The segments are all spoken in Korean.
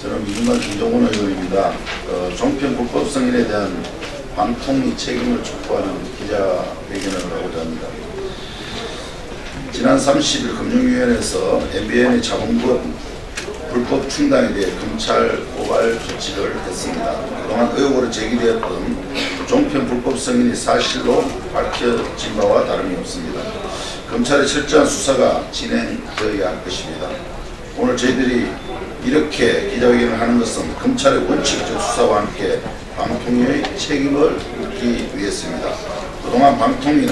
저는 민주당 김종훈 의원입니다. 종편 불법 승인에 대한 방통위 책임을 촉구하는 기자회견을 하고자 합니다. 지난 30일 금융위원회에서 MBN의 자본급 불법 충당에 대해 검찰 고발 조치를 했습니다. 그동안 의혹으로 제기되었던 종편 불법 승인이 사실로 밝혀진 바와 다름이 없습니다. 검찰의 철저한 수사가 진행되어야 할 것입니다. 오늘 저희들이 이렇게 기자회견을 하는 것은 검찰의 원칙적 수사와 함께 방통위의 책임을 묻기 위해서입니다. 그동안 방통위는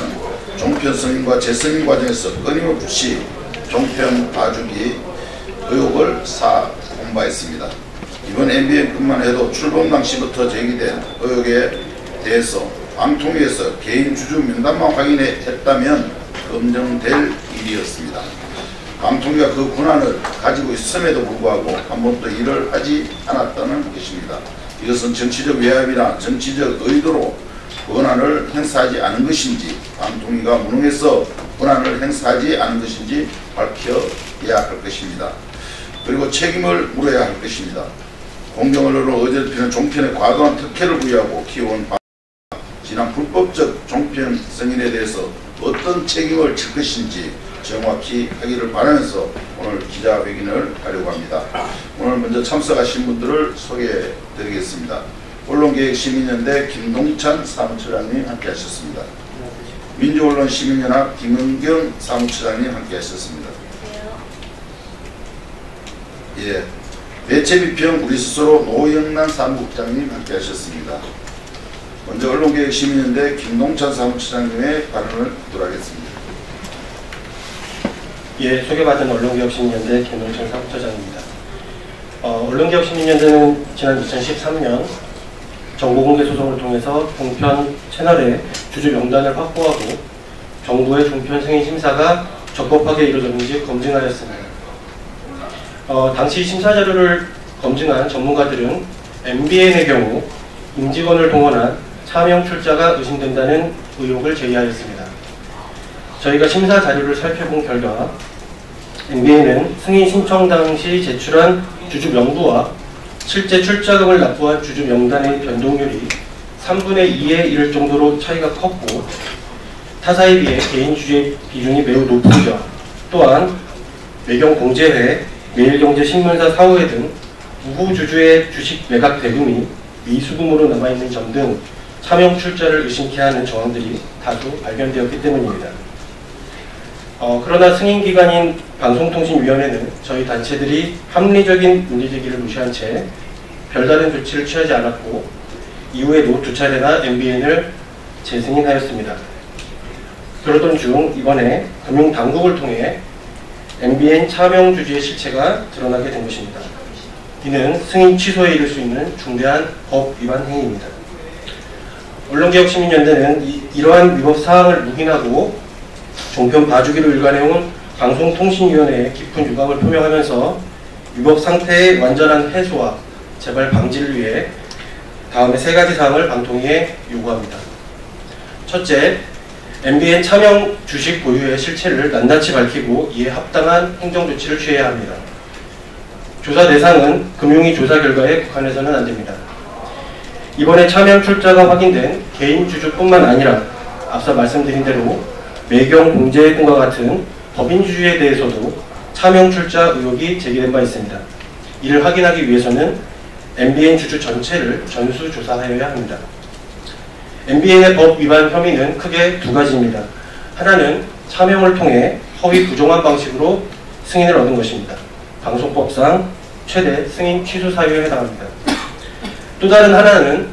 종편 승인과 재승인 과정에서 끊임없이 종편 봐주기 의혹을 쌓아온 바 있습니다. 이번 MBN뿐만 해도 출범 당시부터 제기된 의혹에 대해서 방통위에서 개인 주주 명단만 확인했다면 검증될 일이었습니다. 방통위가 그 권한을 가지고 있음에도 불구하고 한 번도 일을 하지 않았다는 것입니다. 이것은 정치적 외압이나 정치적 의도로 권한을 행사하지 않은 것인지, 방통위가 무능해서 권한을 행사하지 않은 것인지 밝혀야 할 것입니다. 그리고 책임을 물어야 할 것입니다. 공정언론으로 어지럽히는 종편에 과도한 특혜를 부여하고 키워온 지난 불법적 종편 승인에 대해서 어떤 책임을 질 것인지 정확히 하기를 바라면서 오늘 기자회견을 하려고 합니다. 오늘 먼저 참석하신 분들을 소개해 드리겠습니다. 언론개혁시민연대 김동찬 사무처장님 함께 하셨습니다. 민주언론시민연합 김은경 사무처장님 함께 하셨습니다. 예, 매체비평 우리 스스로 노영란 사무국장님 함께 하셨습니다. 먼저 언론개혁시민연대 김동찬 사무처장님의 발언을 듣도록 하겠습니다. 예, 소개받은 언론개혁시민연대 김동찬 사무처장입니다. 언론개혁시민연대는 지난 2013년 정보공개 소송을 통해서 종편 채널의 주주 명단을 확보하고 정부의 종편 승인 심사가 적법하게 이루어졌는지 검증하였습니다. 당시 심사 자료를 검증한 전문가들은 MBN의 경우 임직원을 동원한 차명 출자가 의심된다는 의혹을 제기하였습니다. 저희가 심사 자료를 살펴본 결과 MBN은 승인 신청 당시 제출한 주주 명부와 실제 출자금을 납부한 주주 명단의 변동률이 3분의 2에 이를 정도로 차이가 컸고 타사에 비해 개인 주주의 비중이 매우 높은 점, 또한 매경공제회, 매일경제신문사 사후회 등 우후 주주의 주식 매각 대금이 미수금으로 남아있는 점 등 차명 출자를 의심케 하는 정황들이 다수 발견되었기 때문입니다. 그러나 승인기관인 방송통신위원회는 저희 단체들이 합리적인 문제제기를 무시한 채 별다른 조치를 취하지 않았고 이후에도 2차례나 MBN을 재승인하였습니다. 그러던 중 이번에 금융당국을 통해 MBN 차명 주주의 실체가 드러나게 된 것입니다. 이는 승인 취소에 이를 수 있는 중대한 법 위반 행위입니다. 언론개혁시민연대는 이러한 위법 사항을 묵인하고 종편 봐주기로 일관해온 방송통신위원회에 깊은 유감을 표명하면서 위법 상태의 완전한 해소와 재발 방지를 위해 다음의 3가지 사항을 방통위에 요구합니다. 첫째, MBN 차명 주식 보유의 실체를 낱낱이 밝히고 이에 합당한 행정조치를 취해야 합니다. 조사 대상은 금융위 조사 결과에 국한해서는 안됩니다. 이번에 차명 출자가 확인된 개인 주주뿐만 아니라 앞서 말씀드린 대로 매경 공제 등과 같은 법인 주주에 대해서도 차명 출자 의혹이 제기된 바 있습니다. 이를 확인하기 위해서는 MBN 주주 전체를 전수조사하여야 합니다. MBN의 법 위반 혐의는 크게 2가지입니다. 하나는 차명을 통해 허위 부정한 방식으로 승인을 얻은 것입니다. 방송법상 최대 승인 취소 사유에 해당합니다. 또 다른 하나는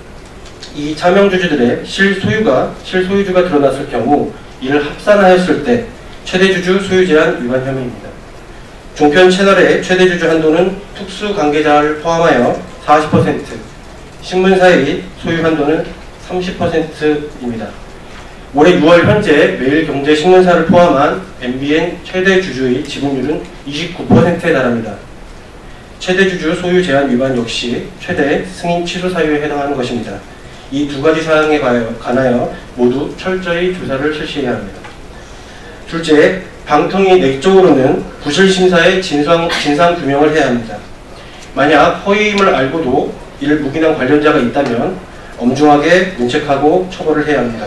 이 차명 주주들의 실소유주가 드러났을 경우 이를 합산하였을 때 최대 주주 소유 제한 위반 혐의입니다. 종편 채널의 최대 주주 한도는 특수 관계자를 포함하여 40%, 신문사의 소유 한도는 30%입니다. 올해 6월 현재 매일경제신문사를 포함한 MBN 최대 주주의 지분율은 29%에 달합니다. 최대 주주 소유 제한 위반 역시 최대 승인 취소 사유에 해당하는 것입니다. 이 2가지 사항에 관하여 모두 철저히 조사를 실시해야 합니다. 둘째, 방통위 내적으로는 부실심사의 진상규명을 해야 합니다. 만약 허위임을 알고도 이를 묵인한 관련자가 있다면 엄중하게 문책하고 처벌을 해야 합니다.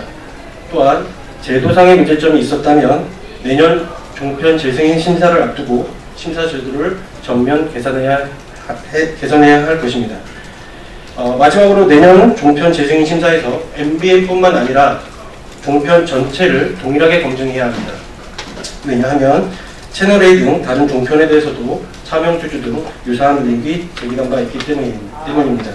또한 제도상의 문제점이 있었다면 내년 종편 재승인 심사를 앞두고 심사 제도를 전면 개선해야 할 것입니다. 마지막으로 내년 종편 재승인 심사에서 MBN뿐만 아니라 종편 전체를 동일하게 검증해야 합니다. 왜냐하면 채널A 등 다른 종편에 대해서도 차명투주 등 유사한 의혹이 제기된 바 있기 때문입니다.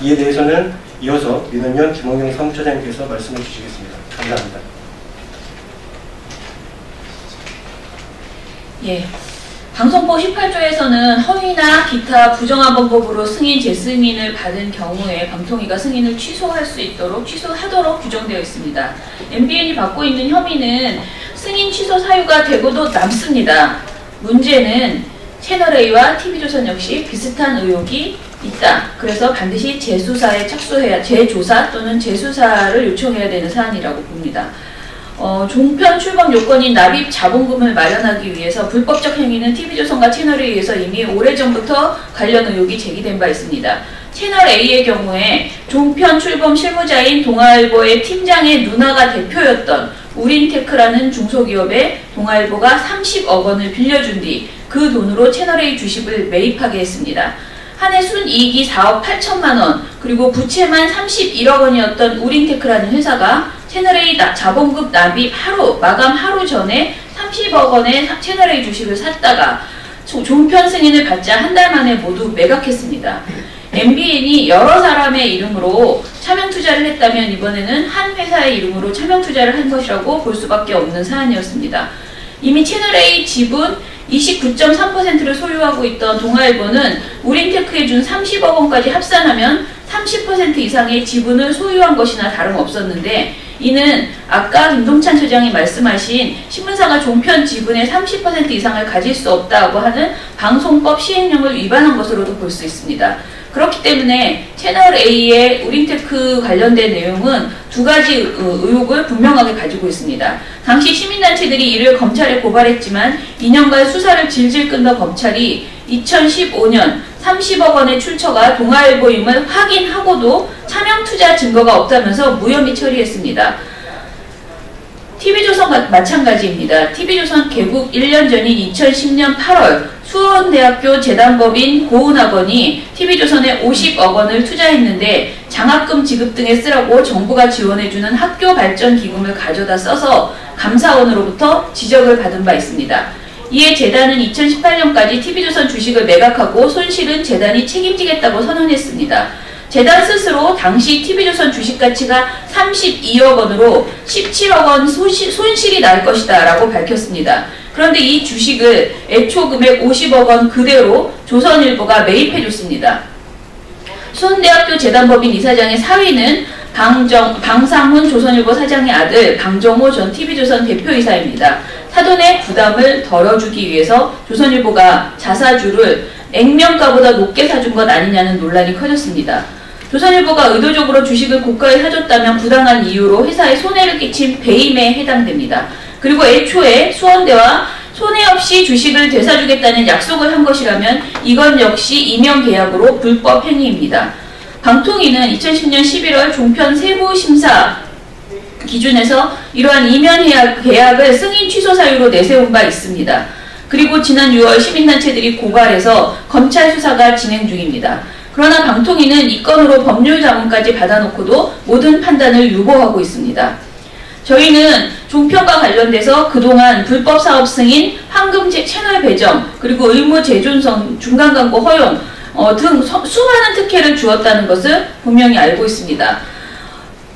이에 대해서는 이어서 민원연 김홍영 사무처장님께서 말씀해 주시겠습니다. 감사합니다. 예. 방송법 18조에서는 허위나 기타 부정한 방법으로 승인, 재승인을 받은 경우에 방통위가 승인을 취소하도록 규정되어 있습니다. MBN이 받고 있는 혐의는 승인 취소 사유가 되고도 남습니다. 문제는 채널A와 TV조선 역시 비슷한 의혹이 있다. 그래서 반드시 재조사 또는 재수사를 요청해야 되는 사안이라고 봅니다. 종편 출범 요건인 납입 자본금을 마련하기 위해서 불법적 행위는 TV조선과 채널A에서 이미 오래전부터 관련 의혹이 제기된 바 있습니다. 채널A의 경우에 종편 출범 실무자인 동아일보의 팀장의 누나가 대표였던 우린테크라는 중소기업에 동아일보가 30억 원을 빌려준 뒤 그 돈으로 채널A 주식을 매입하게 했습니다. 한 해 순이익이 4억 8천만 원, 그리고 부채만 31억 원이었던 우린테크라는 회사가 채널A 자본금 납입 마감 하루 전에 30억 원의 채널A 주식을 샀다가 종편 승인을 받자 한 달 만에 모두 매각했습니다. MBN이 여러 사람의 이름으로 차명 투자를 했다면 이번에는 한 회사의 이름으로 차명 투자를 한 것이라고 볼 수밖에 없는 사안이었습니다. 이미 채널A 지분 29.3%를 소유하고 있던 동아일보는 우린테크에 준 30억 원까지 합산하면 30% 이상의 지분을 소유한 것이나 다름없었는데, 이는 아까 김동찬 처장이 말씀하신 신문사가 종편 지분의 30% 이상을 가질 수 없다고 하는 방송법 시행령을 위반한 것으로도 볼 수 있습니다. 그렇기 때문에 채널A의 우린테크 관련된 내용은 두 가지 의혹을 분명하게 가지고 있습니다. 당시 시민단체들이 이를 검찰에 고발했지만 2년간 수사를 질질 끈던 검찰이 2015년 30억 원의 출처가 동아일보임을 확인하고도 차명투자 증거가 없다면서 무혐의 처리했습니다. TV조선 마찬가지입니다. TV조선 개국 1년 전인 2010년 8월 수원대학교 재단법인 고은학원이 TV조선에 50억 원을 투자했는데 장학금 지급 등에 쓰라고 정부가 지원해주는 학교발전기금을 가져다 써서 감사원으로부터 지적을 받은 바 있습니다. 이에 재단은 2018년까지 TV조선 주식을 매각하고 손실은 재단이 책임지겠다고 선언했습니다. 재단 스스로 당시 TV조선 주식 가치가 32억 원으로 17억 원 손실이 날 것이다 라고 밝혔습니다. 그런데 이 주식을 애초 금액 50억 원 그대로 조선일보가 매입해줬습니다. 수원대학교 재단법인 이사장의 사위는 방상훈 조선일보 사장의 아들 방정호 전 TV조선 대표이사입니다. 사돈의 부담을 덜어주기 위해서 조선일보가 자사주를 액면가보다 높게 사준 것 아니냐는 논란이 커졌습니다. 조선일보가 의도적으로 주식을 고가에 사줬다면 부당한 이유로 회사에 손해를 끼친 배임에 해당됩니다. 그리고 애초에 수원대와 손해 없이 주식을 되사주겠다는 약속을 한 것이라면 이건 역시 임용계약으로 불법 행위입니다. 방통위는 2010년 11월 종편 세부 심사 기준에서 이러한 이면 계약을 승인 취소 사유로 내세운 바 있습니다. 그리고 지난 6월 시민단체들이 고발해서 검찰 수사가 진행 중입니다. 그러나 방통위는 이 건으로 법률 자문까지 받아놓고도 모든 판단을 유보하고 있습니다. 저희는 종편과 관련돼서 그동안 불법 사업 승인, 황금제 채널 배정, 그리고 의무 재존성, 중간 광고 허용 등 수많은 특혜를 주었다는 것을 분명히 알고 있습니다.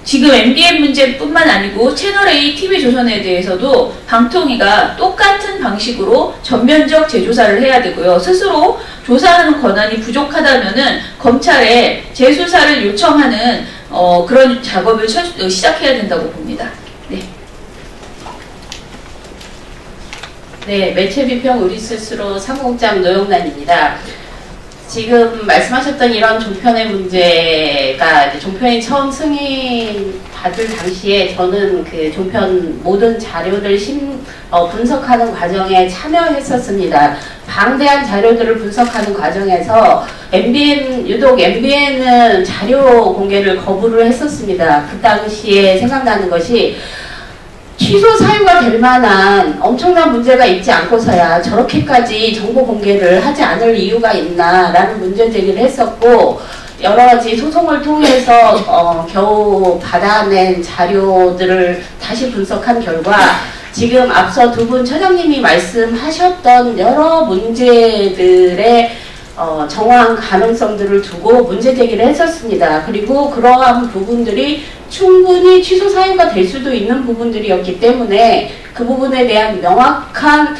지금 MBN 문제뿐만 아니고 채널A, TV조선에 대해서도 방통위가 똑같은 방식으로 전면적 재조사를 해야 되고요. 스스로 조사하는 권한이 부족하다면은 검찰에 재수사를 요청하는 그런 작업을 시작해야 된다고 봅니다. 네, 매체비평 우리 스스로 사무국장 노영란입니다. 지금 말씀하셨던 이런 종편의 문제가 이제 종편이 처음 승인한 받을 당시에 저는 그 종편 모든 자료를 분석하는 과정에 참여했었습니다. 방대한 자료들을 분석하는 과정에서 유독 MBN은 자료 공개를 거부를 했었습니다. 그 당시에 생각나는 것이 취소 사유가 될 만한 엄청난 문제가 있지 않고서야 저렇게까지 정보 공개를 하지 않을 이유가 있나라는 문제 제기를 했었고, 여러 가지 소송을 통해서 겨우 받아낸 자료들을 다시 분석한 결과 지금 앞서 두 분 처장님이 말씀하셨던 여러 문제들의 정황 가능성들을 두고 문제 제기를 했었습니다. 그리고 그러한 부분들이 충분히 취소 사유가 될 수도 있는 부분들이었기 때문에 그 부분에 대한 명확한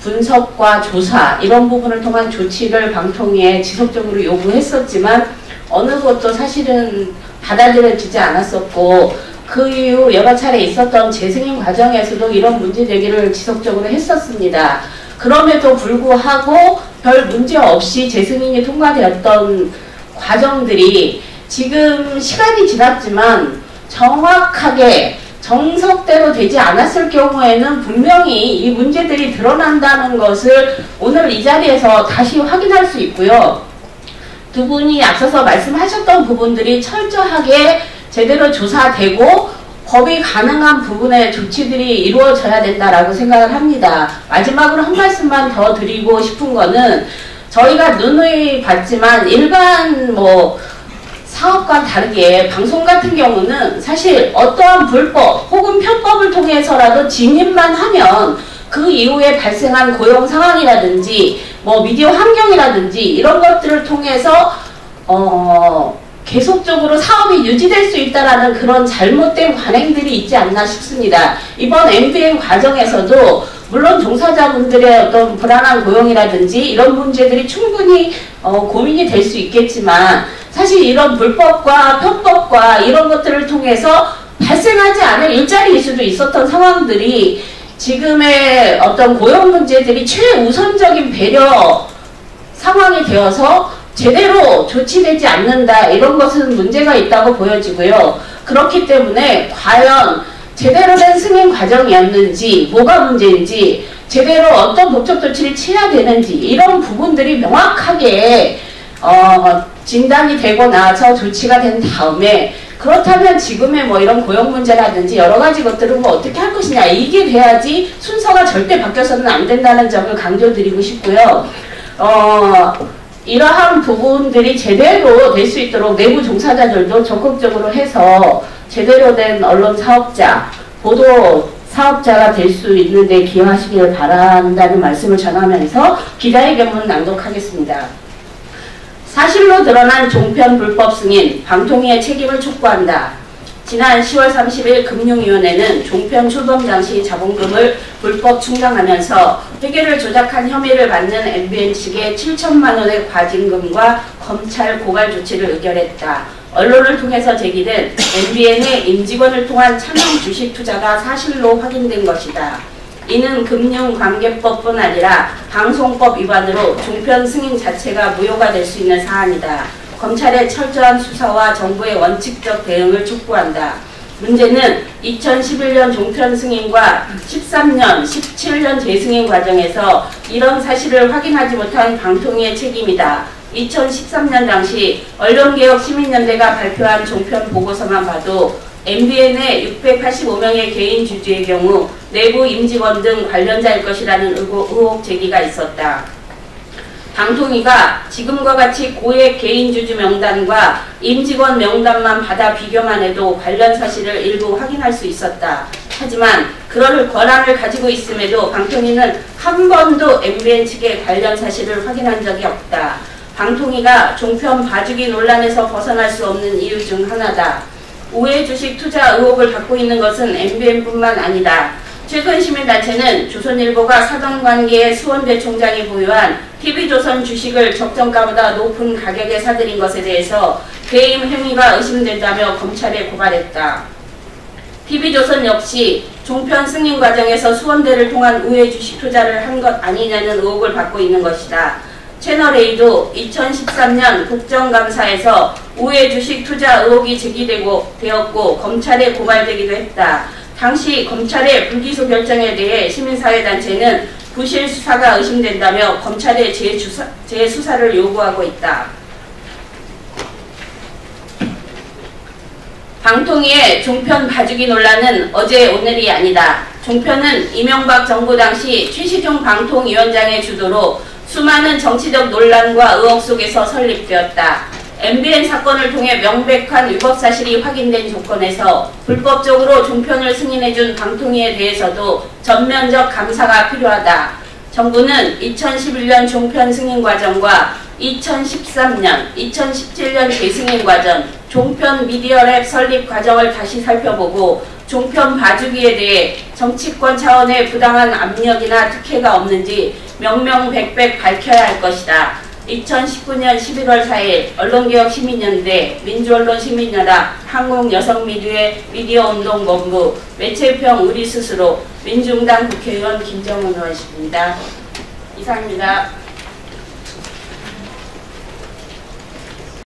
분석과 조사 이런 부분을 통한 조치를 방통위에 지속적으로 요구했었지만 어느 것도 사실은 받아들여지지 않았었고, 그 이후 여러 차례 있었던 재승인 과정에서도 이런 문제 제기를 지속적으로 했었습니다. 그럼에도 불구하고 별 문제 없이 재승인이 통과되었던 과정들이 지금 시간이 지났지만 정확하게 정석대로 되지 않았을 경우에는 분명히 이 문제들이 드러난다는 것을 오늘 이 자리에서 다시 확인할 수 있고요. 두 분이 앞서서 말씀하셨던 부분들이 철저하게 제대로 조사되고 법이 가능한 부분의 조치들이 이루어져야 된다라고 생각을 합니다. 마지막으로 한 말씀만 더 드리고 싶은 거는, 저희가 누누이 봤지만 일반 사업과 다르게 방송 같은 경우는 사실 어떠한 불법 혹은 편법을 통해서라도 진입만 하면 그 이후에 발생한 고용 상황이라든지 미디어 환경이라든지 이런 것들을 통해서 계속적으로 사업이 유지될 수 있다라는 그런 잘못된 관행들이 있지 않나 싶습니다. 이번 MBN 과정에서도 물론 종사자분들의 어떤 불안한 고용이라든지 이런 문제들이 충분히 고민이 될 수 있겠지만, 사실 이런 불법과 편법과 이런 것들을 통해서 발생하지 않을 일자리일 수도 있었던 상황들이 지금의 어떤 고용 문제들이 최우선적인 배려 상황이 되어서 제대로 조치되지 않는다, 이런 것은 문제가 있다고 보여지고요. 그렇기 때문에 과연 제대로 된 승인 과정이었는지, 뭐가 문제인지, 제대로 어떤 법적 조치를 취해야 되는지 이런 부분들이 명확하게 진단이 되고 나서 조치가 된 다음에, 그렇다면 지금의 이런 고용 문제라든지 여러 가지 것들은 어떻게 할 것이냐, 이게 돼야지 순서가 절대 바뀌어서는 안 된다는 점을 강조드리고 싶고요. 이러한 부분들이 제대로 될 수 있도록 내부 종사자들도 적극적으로 해서 제대로 된 언론 사업자, 보도 사업자가 될 수 있는 데 기여하시길 바란다는 말씀을 전하면서 기자회견문 낭독하겠습니다. 사실로 드러난 종편 불법 승인, 방통위의 책임을 촉구한다. 지난 10월 30일 금융위원회는 종편 출범 당시 자본금을 불법 충당하면서 회계를 조작한 혐의를 받는 MBN 측에 7천만 원의 과징금과 검찰 고발 조치를 의결했다. 언론을 통해서 제기된 MBN의 임직원을 통한 차명 주식 투자가 사실로 확인된 것이다. 이는 금융관계법뿐 아니라 방송법 위반으로 종편 승인 자체가 무효가 될 수 있는 사안이다. 검찰의 철저한 수사와 정부의 원칙적 대응을 촉구한다. 문제는 2011년 종편 승인과 13년, 17년 재승인 과정에서 이런 사실을 확인하지 못한 방통위의 책임이다. 2013년 당시 언론개혁시민연대가 발표한 종편 보고서만 봐도 MBN의 685명의 개인 주주의 경우 내부 임직원 등 관련자일 것이라는 의혹 제기가 있었다. 방통위가 지금과 같이 고액 개인 주주 명단과 임직원 명단만 받아 비교만 해도 관련 사실을 일부 확인할 수 있었다. 하지만 그럴 권한을 가지고 있음에도 방통위는 한 번도 MBN 측의 관련 사실을 확인한 적이 없다. 방통위가 종편 봐주기 논란에서 벗어날 수 없는 이유 중 하나다. 우회 주식 투자 의혹을 받고 있는 것은 MBN뿐만 아니다. 최근 시민단체는 조선일보가 사돈관계의 수원대 총장이 보유한 TV조선 주식을 적정가보다 높은 가격에 사들인 것에 대해서 배임 행위가 의심된다며 검찰에 고발했다. TV조선 역시 종편 승인 과정에서 수원대를 통한 우회 주식 투자를 한 것 아니냐는 의혹을 받고 있는 것이다. 채널A도 2013년 국정감사에서 우회 주식 투자 의혹이 되었고 검찰에 고발되기도 했다. 당시 검찰의 불기소 결정에 대해 시민사회단체는 부실 수사가 의심된다며 검찰에 재수사를 요구하고 있다. 방통위의 종편 봐주기 논란은 어제 오늘이 아니다. 종편은 이명박 정부 당시 최시중 방통위원장의 주도로 수많은 정치적 논란과 의혹 속에서 설립되었다. MBN 사건을 통해 명백한 위법 사실이 확인된 조건에서 불법적으로 종편을 승인해준 방통위에 대해서도 전면적 감사가 필요하다. 정부는 2011년 종편 승인 과정과 2013년, 2017년 재승인 과정, 종편 미디어랩 설립 과정을 다시 살펴보고 종편 봐주기에 대해 정치권 차원의 부당한 압력이나 특혜가 없는지 명명백백 밝혀야 할 것이다. 2019년 11월 4일 언론개혁시민연대, 민주언론시민연합, 한국여성미디어운동본부, 매체평 우리 스스로, 민중당 국회의원 김정은 의원입니다. 이상입니다.